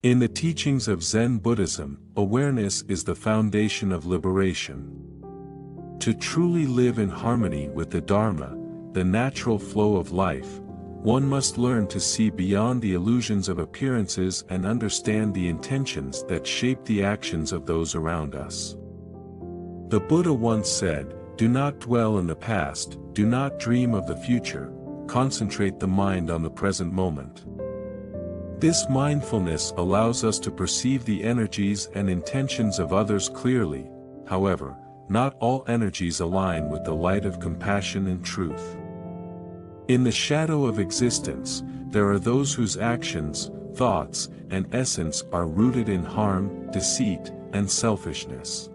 In the teachings of Zen Buddhism, awareness is the foundation of liberation. To truly live in harmony with the Dharma, the natural flow of life, one must learn to see beyond the illusions of appearances and understand the intentions that shape the actions of those around us. The Buddha once said, "Do not dwell in the past, do not dream of the future, concentrate the mind on the present moment." This mindfulness allows us to perceive the energies and intentions of others clearly. However, not all energies align with the light of compassion and truth. In the shadow of existence, there are those whose actions, thoughts, and essence are rooted in harm, deceit, and selfishness.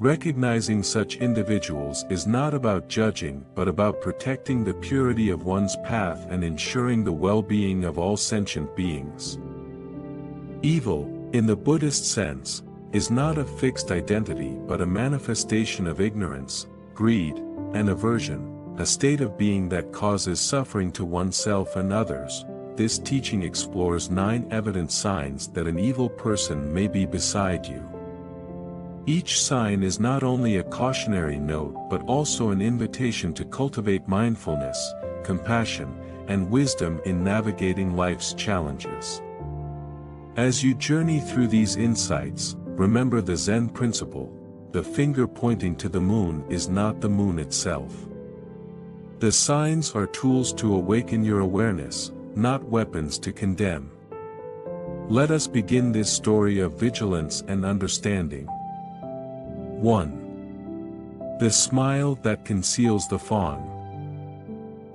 Recognizing such individuals is not about judging but about protecting the purity of one's path and ensuring the well-being of all sentient beings. Evil, in the Buddhist sense, is not a fixed identity but a manifestation of ignorance, greed, and aversion, a state of being that causes suffering to oneself and others. This teaching explores 9 evident signs that an evil person may be beside you. Each sign is not only a cautionary note but also an invitation to cultivate mindfulness, compassion, and wisdom in navigating life's challenges. As you journey through these insights, remember the Zen principle: the finger pointing to the moon is not the moon itself. The signs are tools to awaken your awareness, not weapons to condemn. Let us begin this story of vigilance and understanding. 1. The smile that conceals the fawn.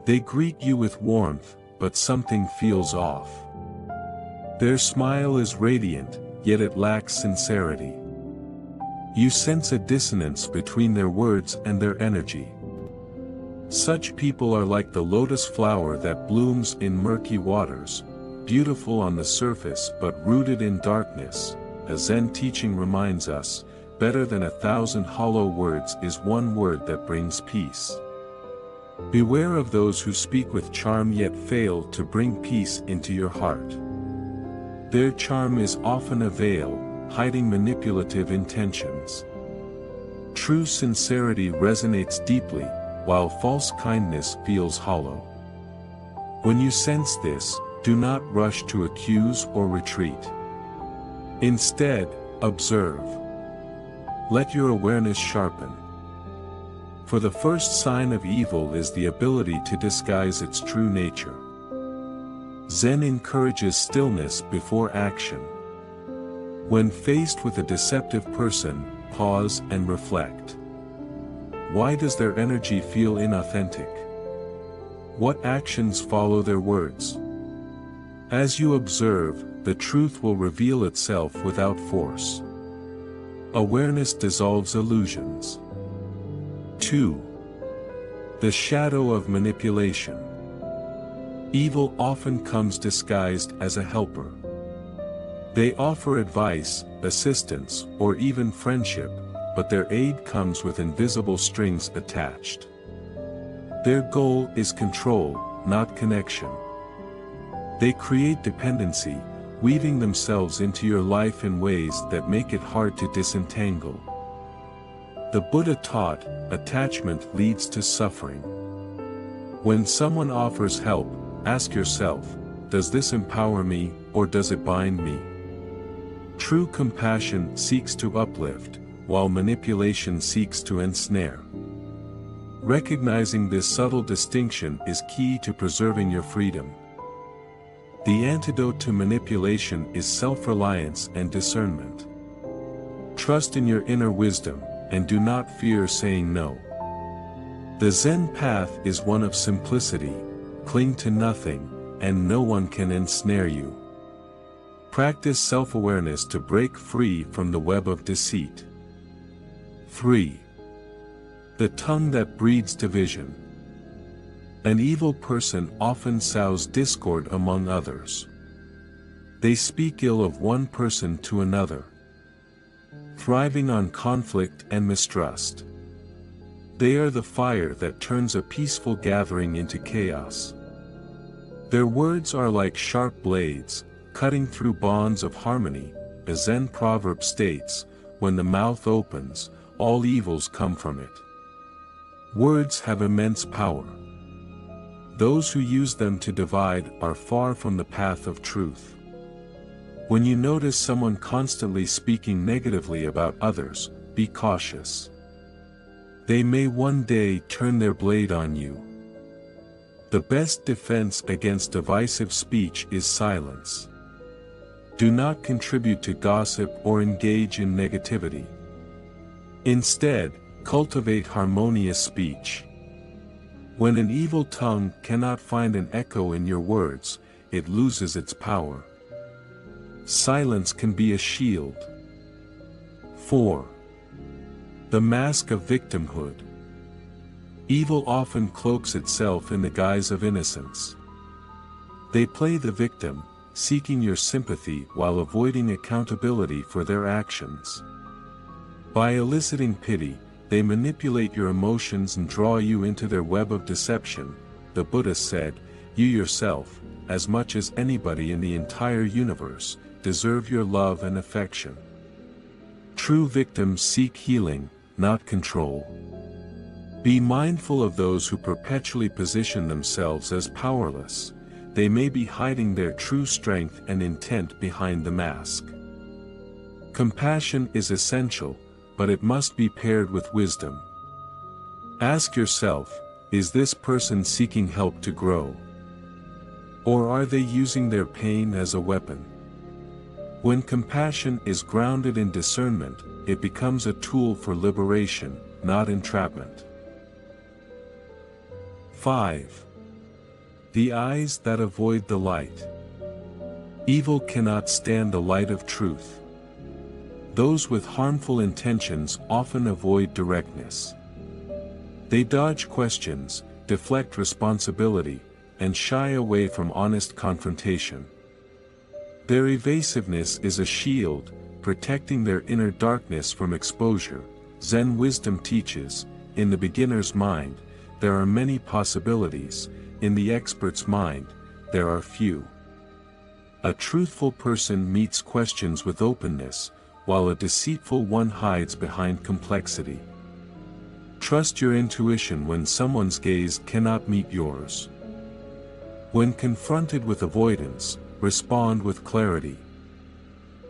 They greet you with warmth, but something feels off. Their smile is radiant, yet it lacks sincerity. You sense a dissonance between their words and their energy. Such people are like the lotus flower that blooms in murky waters, beautiful on the surface but rooted in darkness. A Zen teaching reminds us, better than 1,000 hollow words is one word that brings peace. Beware of those who speak with charm yet fail to bring peace into your heart. Their charm is often a veil, hiding manipulative intentions. True sincerity resonates deeply, while false kindness feels hollow. When you sense this, do not rush to accuse or retreat. Instead, observe. Let your awareness sharpen. For the first sign of evil is the ability to disguise its true nature. Zen encourages stillness before action. When faced with a deceptive person, pause and reflect. Why does their energy feel inauthentic? What actions follow their words? As you observe, the truth will reveal itself without force. Awareness dissolves illusions. 2. The shadow of manipulation. Evil often comes disguised as a helper. They offer advice, assistance, or even friendship, but their aid comes with invisible strings attached. Their goal is control, not connection. They create dependency, weaving themselves into your life in ways that make it hard to disentangle. The Buddha taught, attachment leads to suffering. When someone offers help, ask yourself, does this empower me, or does it bind me? True compassion seeks to uplift, while manipulation seeks to ensnare. Recognizing this subtle distinction is key to preserving your freedom. The antidote to manipulation is self-reliance and discernment. Trust in your inner wisdom, and do not fear saying no. The Zen path is one of simplicity: cling to nothing, and no one can ensnare you. Practice self-awareness to break free from the web of deceit. 3. The tongue that breeds division. An evil person often sows discord among others. They speak ill of one person to another, thriving on conflict and mistrust. They are the fire that turns a peaceful gathering into chaos. Their words are like sharp blades, cutting through bonds of harmony. A Zen proverb states, "When the mouth opens, all evils come from it." Words have immense power. Those who use them to divide are far from the path of truth. When you notice someone constantly speaking negatively about others, be cautious. They may one day turn their blade on you. The best defense against divisive speech is silence. Do not contribute to gossip or engage in negativity. Instead, cultivate harmonious speech. When an evil tongue cannot find an echo in your words, it loses its power. Silence can be a shield. 4. The mask of victimhood. Evil often cloaks itself in the guise of innocence. They play the victim, seeking your sympathy while avoiding accountability for their actions. By eliciting pity, they manipulate your emotions and draw you into their web of deception. The Buddha said, "You yourself, as much as anybody in the entire universe, deserve your love and affection." True victims seek healing, not control. Be mindful of those who perpetually position themselves as powerless. They may be hiding their true strength and intent behind the mask. Compassion is essential, but it must be paired with wisdom. Ask yourself, is this person seeking help to grow? Or are they using their pain as a weapon? When compassion is grounded in discernment, it becomes a tool for liberation, not entrapment. 5. The eyes that avoid the light. Evil cannot stand the light of truth. Those with harmful intentions often avoid directness. They dodge questions, deflect responsibility, and shy away from honest confrontation. Their evasiveness is a shield, protecting their inner darkness from exposure. Zen wisdom teaches, in the beginner's mind, there are many possibilities, in the expert's mind, there are few. A truthful person meets questions with openness, while a deceitful one hides behind complexity. Trust your intuition when someone's gaze cannot meet yours. When confronted with avoidance, respond with clarity.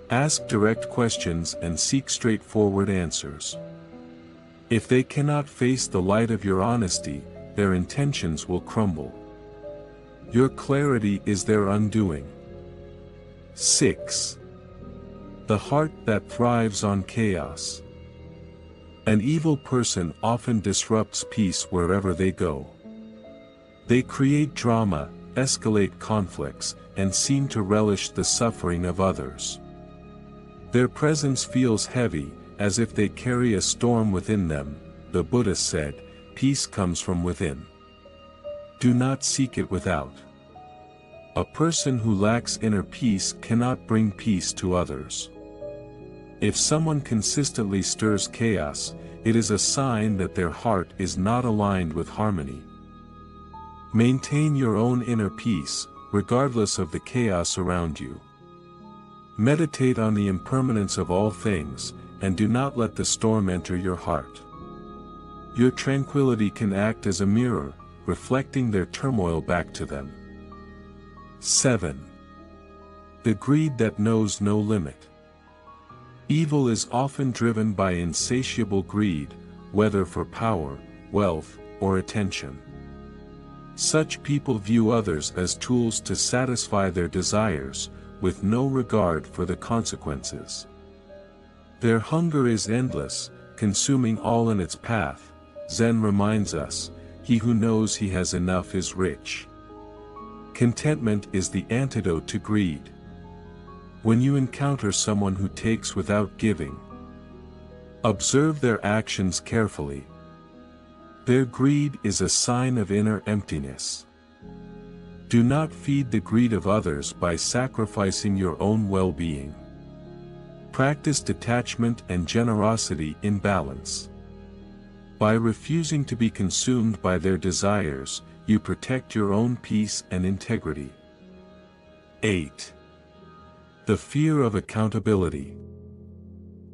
Ask direct questions and seek straightforward answers. If they cannot face the light of your honesty, their intentions will crumble. Your clarity is their undoing. 6. The heart that thrives on chaos. An evil person often disrupts peace wherever they go. They create drama, escalate conflicts, and seem to relish the suffering of others. Their presence feels heavy, as if they carry a storm within them. The Buddha said, "Peace comes from within. Do not seek it without." A person who lacks inner peace cannot bring peace to others. If someone consistently stirs chaos, it is a sign that their heart is not aligned with harmony. Maintain your own inner peace, regardless of the chaos around you. Meditate on the impermanence of all things, and do not let the storm enter your heart. Your tranquility can act as a mirror, reflecting their turmoil back to them. 7. The greed that knows no limit. Evil is often driven by insatiable greed, whether for power, wealth, or attention. Such people view others as tools to satisfy their desires, with no regard for the consequences. Their hunger is endless, consuming all in its path. Zen reminds us, he who knows he has enough is rich. Contentment is the antidote to greed. When you encounter someone who takes without giving, observe their actions carefully. Their greed is a sign of inner emptiness. Do not feed the greed of others by sacrificing your own well-being. Practice detachment and generosity in balance. By refusing to be consumed by their desires, you protect your own peace and integrity. 8. The fear of accountability.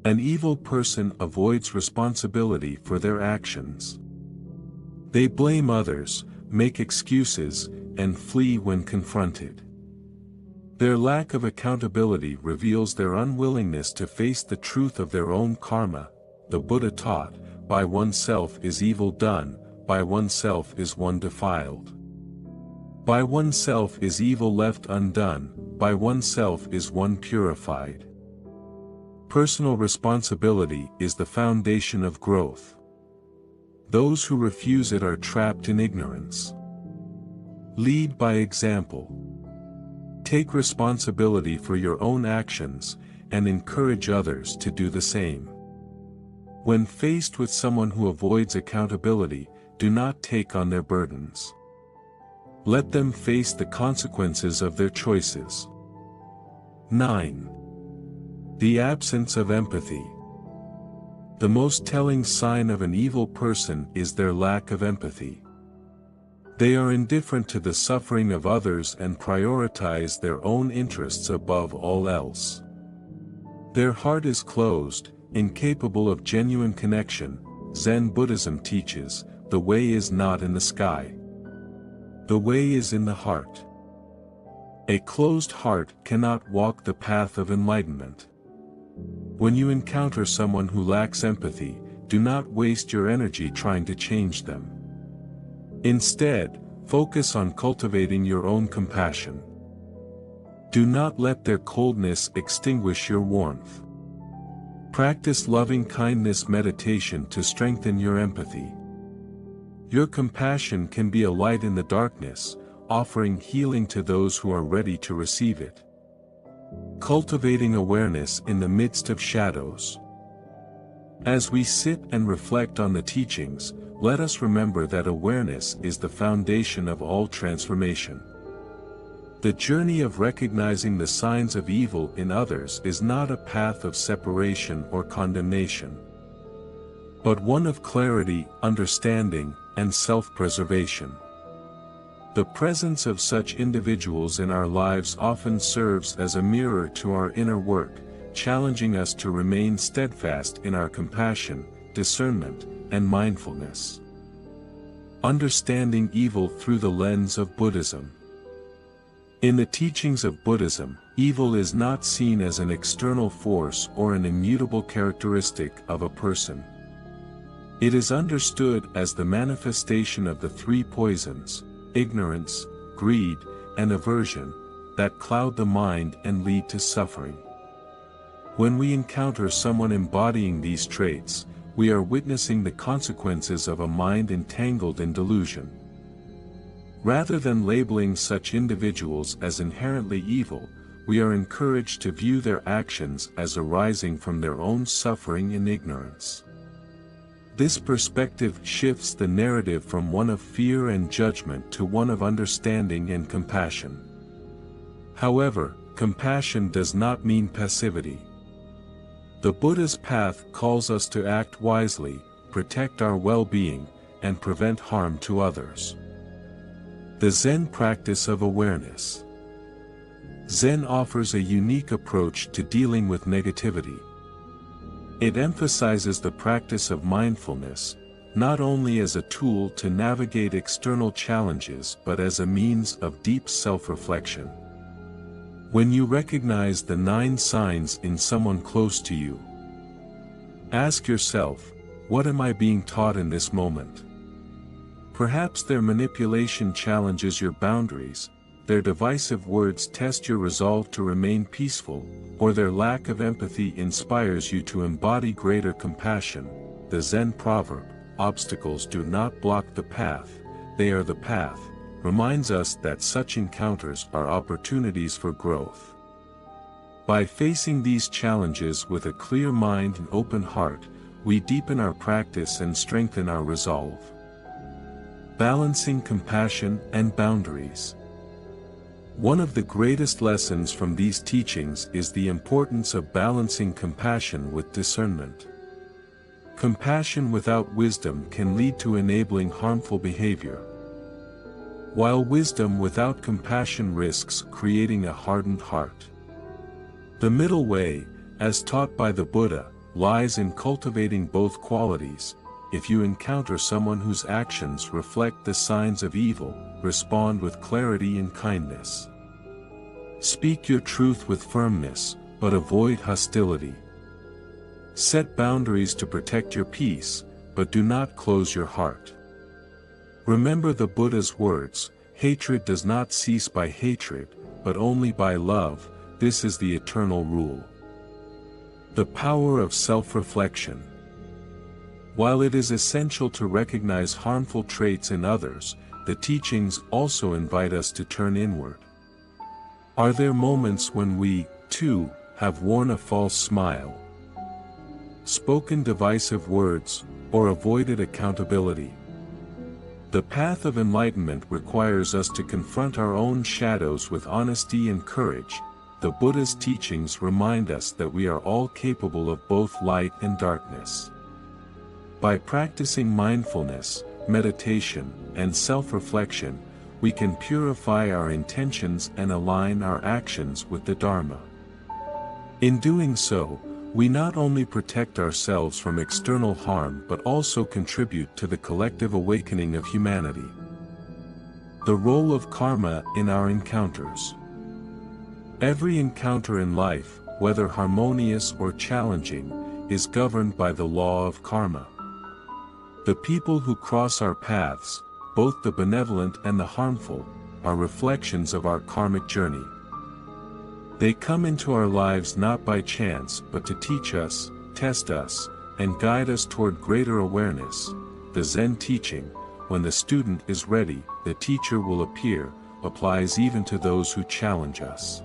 An evil person avoids responsibility for their actions. They blame others, make excuses, and flee when confronted. Their lack of accountability reveals their unwillingness to face the truth of their own karma. The Buddha taught, by oneself is evil done, by oneself is one defiled. By oneself is evil left undone, by oneself is one purified. Personal responsibility is the foundation of growth. Those who refuse it are trapped in ignorance. Lead by example. Take responsibility for your own actions, and encourage others to do the same. When faced with someone who avoids accountability, do not take on their burdens. Let them face the consequences of their choices. 9. The absence of empathy. The most telling sign of an evil person is their lack of empathy. They are indifferent to the suffering of others and prioritize their own interests above all else. Their heart is closed, incapable of genuine connection. Zen Buddhism teaches, the way is not in the sky. The way is in the heart. A closed heart cannot walk the path of enlightenment. When you encounter someone who lacks empathy, do not waste your energy trying to change them. Instead, focus on cultivating your own compassion. Do not let their coldness extinguish your warmth. Practice loving-kindness meditation to strengthen your empathy. Your compassion can be a light in the darkness, offering healing to those who are ready to receive it. Cultivating awareness in the midst of shadows. As we sit and reflect on the teachings, let us remember that awareness is the foundation of all transformation. The journey of recognizing the signs of evil in others is not a path of separation or condemnation, but one of clarity, understanding, and self-preservation. The presence of such individuals in our lives often serves as a mirror to our inner work, challenging us to remain steadfast in our compassion, discernment, and mindfulness. Understanding evil through the lens of Buddhism. In the teachings of Buddhism, evil is not seen as an external force or an immutable characteristic of a person. It is understood as the manifestation of the three poisons, ignorance, greed, and aversion, that cloud the mind and lead to suffering. When we encounter someone embodying these traits, we are witnessing the consequences of a mind entangled in delusion. Rather than labeling such individuals as inherently evil, we are encouraged to view their actions as arising from their own suffering and ignorance. This perspective shifts the narrative from one of fear and judgment to one of understanding and compassion. However, compassion does not mean passivity. The Buddha's path calls us to act wisely, protect our well-being, and prevent harm to others. The Zen practice of awareness. Zen offers a unique approach to dealing with negativity. It emphasizes the practice of mindfulness, not only as a tool to navigate external challenges but as a means of deep self-reflection. When you recognize the 9 signs in someone close to you, ask yourself, what am I being taught in this moment? Perhaps their manipulation challenges your boundaries, their divisive words test your resolve to remain peaceful, or their lack of empathy inspires you to embody greater compassion. The Zen proverb, "Obstacles do not block the path, they are the path," reminds us that such encounters are opportunities for growth. By facing these challenges with a clear mind and open heart, we deepen our practice and strengthen our resolve. Balancing compassion and boundaries. One of the greatest lessons from these teachings is the importance of balancing compassion with discernment. Compassion without wisdom can lead to enabling harmful behavior, while wisdom without compassion risks creating a hardened heart. The middle way, as taught by the Buddha, lies in cultivating both qualities. If you encounter someone whose actions reflect the signs of evil, respond with clarity and kindness. Speak your truth with firmness, but avoid hostility. Set boundaries to protect your peace, but do not close your heart. Remember the Buddha's words, hatred does not cease by hatred, but only by love. This is the eternal rule. The power of self-reflection. While it is essential to recognize harmful traits in others, the teachings also invite us to turn inward. Are there moments when we, too, have worn a false smile, spoken divisive words, or avoided accountability? The path of enlightenment requires us to confront our own shadows with honesty and courage. The Buddha's teachings remind us that we are all capable of both light and darkness. By practicing mindfulness, meditation, and self-reflection, we can purify our intentions and align our actions with the Dharma. In doing so, we not only protect ourselves from external harm but also contribute to the collective awakening of humanity. The role of karma in our encounters. Every encounter in life, whether harmonious or challenging, is governed by the law of karma. The people who cross our paths, both the benevolent and the harmful, are reflections of our karmic journey. They come into our lives not by chance but to teach us, test us, and guide us toward greater awareness. The Zen teaching, when the student is ready, the teacher will appear, applies even to those who challenge us.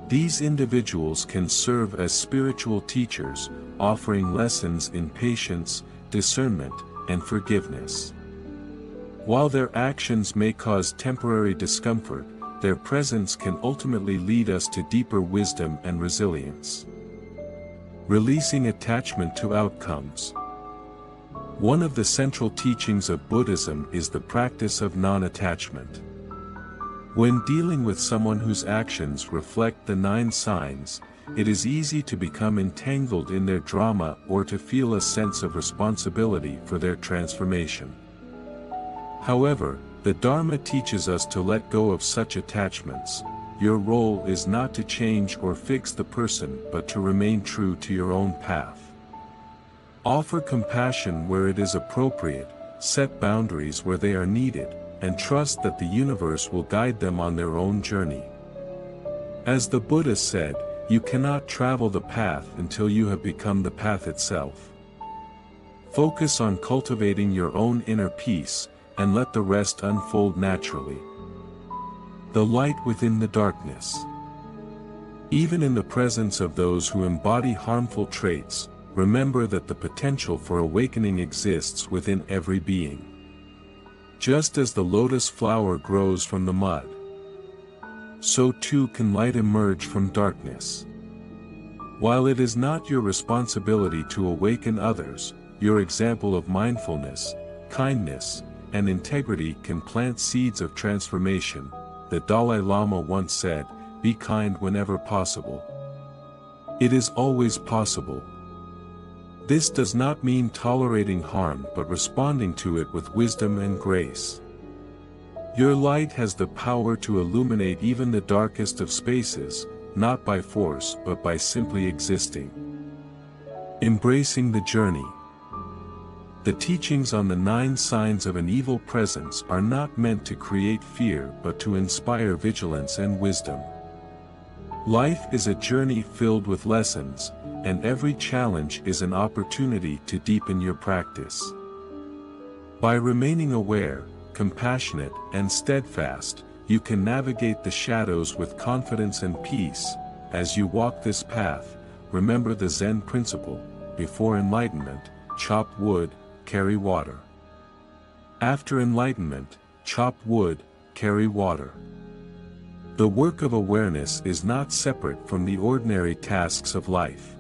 These individuals can serve as spiritual teachers, offering lessons in patience, discernment, and forgiveness. While their actions may cause temporary discomfort, their presence can ultimately lead us to deeper wisdom and resilience. Releasing attachment to outcomes. One of the central teachings of Buddhism is the practice of non-attachment. When dealing with someone whose actions reflect the 9 signs, it is easy to become entangled in their drama or to feel a sense of responsibility for their transformation. However, the Dharma teaches us to let go of such attachments. Your role is not to change or fix the person but to remain true to your own path. Offer compassion where it is appropriate, set boundaries where they are needed, and trust that the universe will guide them on their own journey. As the Buddha said, you cannot travel the path until you have become the path itself. Focus on cultivating your own inner peace, and let the rest unfold naturally. The light within the darkness. Even in the presence of those who embody harmful traits, remember that the potential for awakening exists within every being. Just as the lotus flower grows from the mud, so too can light emerge from darkness. While it is not your responsibility to awaken others, your example of mindfulness, kindness, and integrity can plant seeds of transformation. The Dalai Lama once said, "Be kind whenever possible." It is always possible. This does not mean tolerating harm but responding to it with wisdom and grace. Your light has the power to illuminate even the darkest of spaces, not by force but by simply existing. Embracing the journey. The teachings on the 9 signs of an evil presence are not meant to create fear but to inspire vigilance and wisdom. Life is a journey filled with lessons, and every challenge is an opportunity to deepen your practice. By remaining aware, compassionate, and steadfast, you can navigate the shadows with confidence and peace. As you walk this path, remember the Zen principle: before enlightenment, chop wood, carry water. After enlightenment, chop wood, carry water. The work of awareness is not separate from the ordinary tasks of life.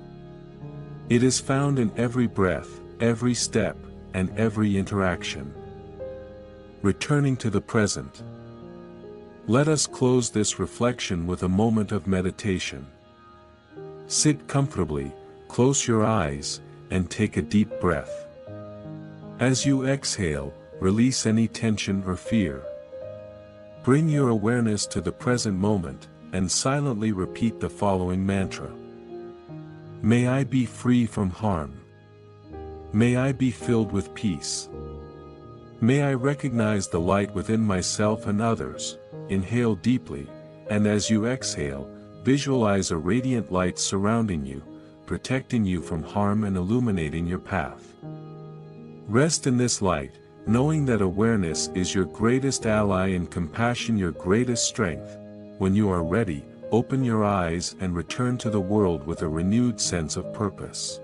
It is found in every breath, every step, and every interaction. Returning to the present. Let us close this reflection with a moment of meditation. Sit comfortably, close your eyes, and take a deep breath. As you exhale, release any tension or fear. Bring your awareness to the present moment, and silently repeat the following mantra. May I be free from harm. May I be filled with peace. May I recognize the light within myself and others. Inhale deeply, and as you exhale, visualize a radiant light surrounding you, protecting you from harm and illuminating your path. Rest in this light, knowing that awareness is your greatest ally and compassion your greatest strength. When you are ready, open your eyes and return to the world with a renewed sense of purpose.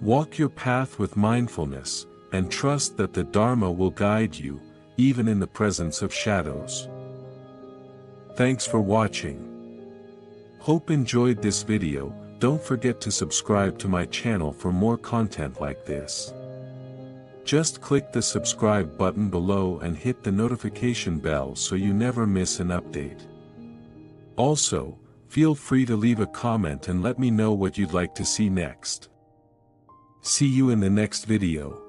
Walk your path with mindfulness, and trust that the Dharma will guide you, even in the presence of shadows. Thanks for watching. Hope enjoyed this video. Don't forget to subscribe to my channel for more content like this. Just click the subscribe button below and hit the notification bell so you never miss an update. Also, feel free to leave a comment and let me know what you'd like to see next. See you in the next video.